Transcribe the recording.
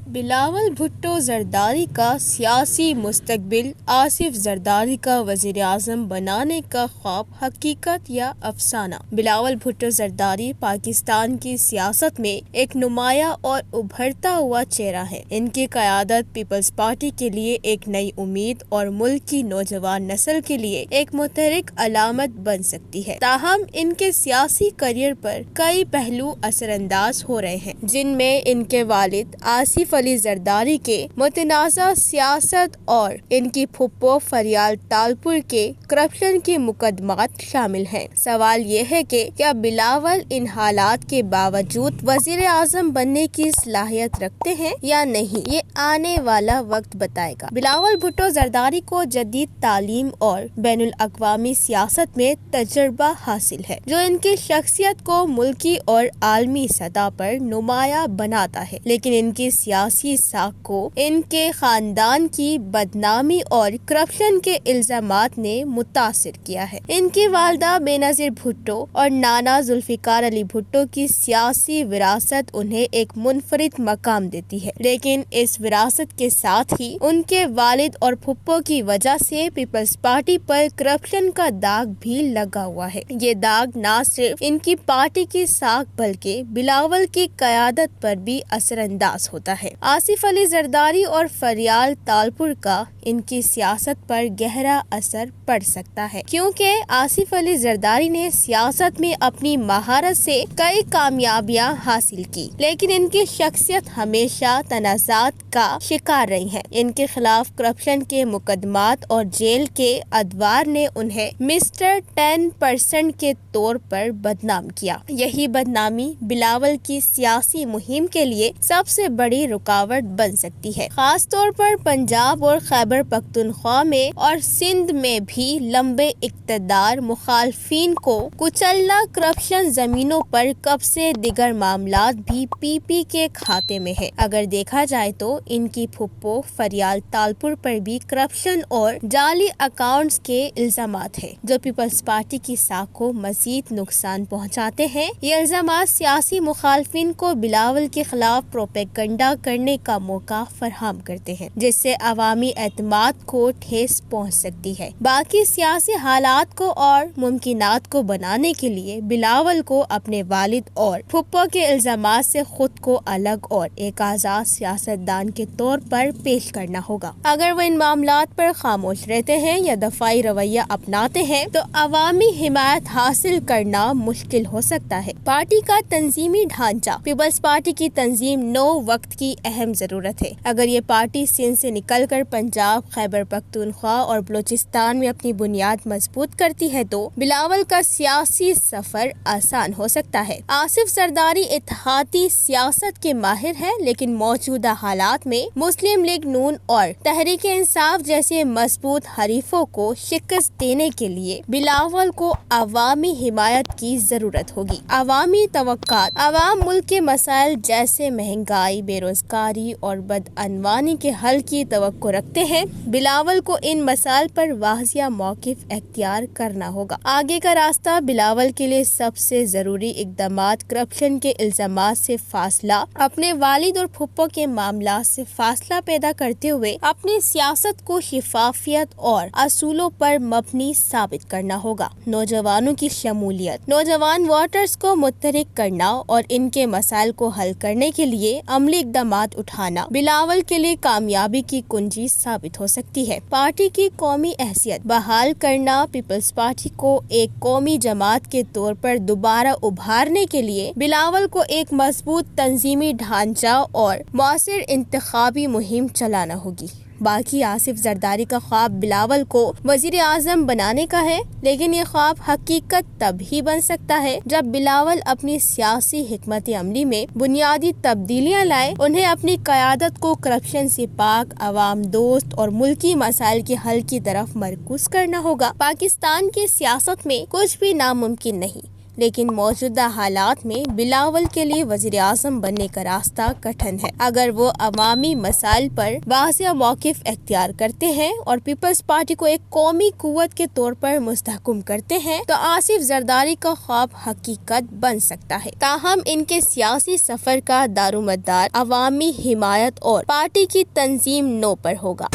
بلاول بھٹو زرداری کا سیاسی مستقبل، آصف زرداری کا وزیر اعظم بنانے کا خواب حقیقت یا افسانہ؟ بلاول بھٹو زرداری پاکستان کی سیاست میں ایک نمایاں اور ابھرتا ہوا چہرہ ہے۔ ان کی قیادت پیپلز پارٹی کے لیے ایک نئی امید اور ملک کی نوجوان نسل کے لیے ایک متحرک علامت بن سکتی ہے۔ تاہم ان کے سیاسی کیریئر پر کئی پہلو اثر انداز ہو رہے ہیں، جن میں ان کے والد آصف علی زرداری کے متنازع سیاست اور ان کی پھپھو فریال تالپور کے کرپشن کے مقدمات شامل ہیں۔ سوال یہ ہے کہ کیا بلاول ان حالات کے باوجود وزیر اعظم بننے کی صلاحیت رکھتے ہیں یا نہیں، یہ آنے والا وقت بتائے گا۔ بلاول بھٹو زرداری کو جدید تعلیم اور بین الاقوامی سیاست میں تجربہ حاصل ہے، جو ان کی شخصیت کو ملکی اور عالمی سطح پر نمایاں بناتا ہے، لیکن ان کی سیاسی ساکھ کو ان کے خاندان کی بدنامی اور کرپشن کے الزامات نے متاثر کیا ہے۔ ان کی والدہ بینظیر بھٹو اور نانا ذوالفقار علی بھٹو کی سیاسی وراثت انہیں ایک منفرد مقام دیتی ہے، لیکن اس وراثت کے ساتھ ہی ان کے والد اور پھپھو کی وجہ سے پیپلز پارٹی پر کرپشن کا داغ بھی لگا ہوا ہے۔ یہ داغ نہ صرف ان کی پارٹی کی ساکھ بلکہ بلاول کی قیادت پر بھی اثر انداز ہوتا ہے۔ آصف علی زرداری اور فریال تالپور کا ان کی سیاست پر گہرا اثر پڑ سکتا ہے، کیونکہ آصف علی زرداری نے سیاست میں اپنی مہارت سے کئی کامیابیاں حاصل کی، لیکن ان کی شخصیت ہمیشہ تنازعات کا شکار رہی ہے۔ ان کے خلاف کرپشن کے مقدمات اور جیل کے ادوار نے انہیں مسٹر 10% کے طور پر بدنام کیا۔ یہی بدنامی بلاول کی سیاسی مہم کے لیے سب سے بڑی رکاوٹ بن سکتی ہے، خاص طور پر پنجاب اور خیبر پختونخوا میں اور سندھ میں بھی لمبے اقتدار مخالفین کو کچلنا۔ کرپشن زمینوں پر قبضے دیگر معاملات بھی پی پی کے کھاتے میں ہے۔ اگر دیکھا جائے تو ان کی پھپھو فریال تالپور پر بھی کرپشن اور جعلی اکاؤنٹس کے الزامات ہیں، جو پیپلز پارٹی کی ساکھ کو مزید نقصان پہنچاتے ہیں۔ یہ الزامات سیاسی مخالفین کو بلاول کے خلاف پروپیگنڈا کرنے کا موقع فراہم کرتے ہیں، جس سے عوامی اعتماد کو ٹھیس پہنچ سکتی ہے۔ باقی سیاسی حالات کو اور ممکنات کو بنانے کے لیے بلاول کو اپنے والد اور پھپھو کے الزامات سے خود کو الگ اور ایک آزاد سیاستدان کے طور پر پیش کرنا ہوگا۔ اگر وہ ان معاملات پر خاموش رہتے ہیں یا دفاعی رویہ اپناتے ہیں تو عوامی حمایت حاصل کرنا مشکل ہو سکتا ہے۔ پارٹی کا تنظیمی ڈھانچہ۔ پیپلز پارٹی کی تنظیم نو وقت کی اہم ضرورت ہے۔ اگر یہ پارٹی سندھ سے نکل کر پنجاب، خیبر پختونخوا اور بلوچستان میں اپنی بنیاد مضبوط کرتی ہے تو بلاول کا سیاسی سفر آسان ہو سکتا ہے۔ آصف زرداری اتحادی سیاست کے ماہر ہیں، لیکن موجودہ حالات میں مسلم لیگ نون اور تحریک انصاف جیسے مضبوط حریفوں کو شکست دینے کے لیے بلاول کو عوامی حمایت کی ضرورت ہوگی۔ عوامی توقعات۔ عوام ملک کے مسائل جیسے مہنگائی، بے روزگاری اور بدعنوانی کے حل کی توقع رکھتے ہیں۔ بلاول کو ان مسائل پر واضح موقف اختیار کرنا ہوگا۔ آگے کا راستہ بلاول کے لیے سب سے ضروری اقدامات کرپشن کے الزامات سے فاصلہ، اپنے والد اور پھپھو کے معاملات سے فاصلہ پیدا کرتے ہوئے اپنی سیاست کو شفافیت اور اصولوں پر مبنی ثابت کرنا ہوگا۔ نوجوانوں کی شمولیت۔ نوجوان ووٹرز کو متحرک کرنا اور ان کے مسائل کو حل کرنے کے لیے عملی اقدامات اٹھانا بلاول کے لیے کامیابی کی کنجی ثابت ہو سکتی ہے۔ پارٹی کی قومی حیثیت بحال کرنا۔ پیپلز پارٹی کو ایک قومی جماعت کے طور پر دوبارہ ابھارنے کے لیے بلاول کو ایک مضبوط تنظیمی ڈھانچہ اور مؤثر انتخابی مہم چلانا ہوگی۔ باقی آصف زرداری کا خواب بلاول کو وزیر اعظم بنانے کا ہے، لیکن یہ خواب حقیقت تب ہی بن سکتا ہے جب بلاول اپنی سیاسی حکمت عملی میں بنیادی تبدیلیاں لائے۔ انہیں اپنی قیادت کو کرپشن سے پاک، عوام دوست اور ملکی مسائل کے حل کی طرف مرکوز کرنا ہوگا۔ پاکستان کی سیاست میں کچھ بھی ناممکن نہیں، لیکن موجودہ حالات میں بلاول کے لیے وزیر اعظم بننے کا راستہ کٹھن ہے۔ اگر وہ عوامی مسائل پر واضح موقف اختیار کرتے ہیں اور پیپلز پارٹی کو ایک قومی قوت کے طور پر مستحکم کرتے ہیں تو آصف زرداری کا خواب حقیقت بن سکتا ہے۔ تاہم ان کے سیاسی سفر کا دارومدار عوامی حمایت اور پارٹی کی تنظیم نو پر ہوگا۔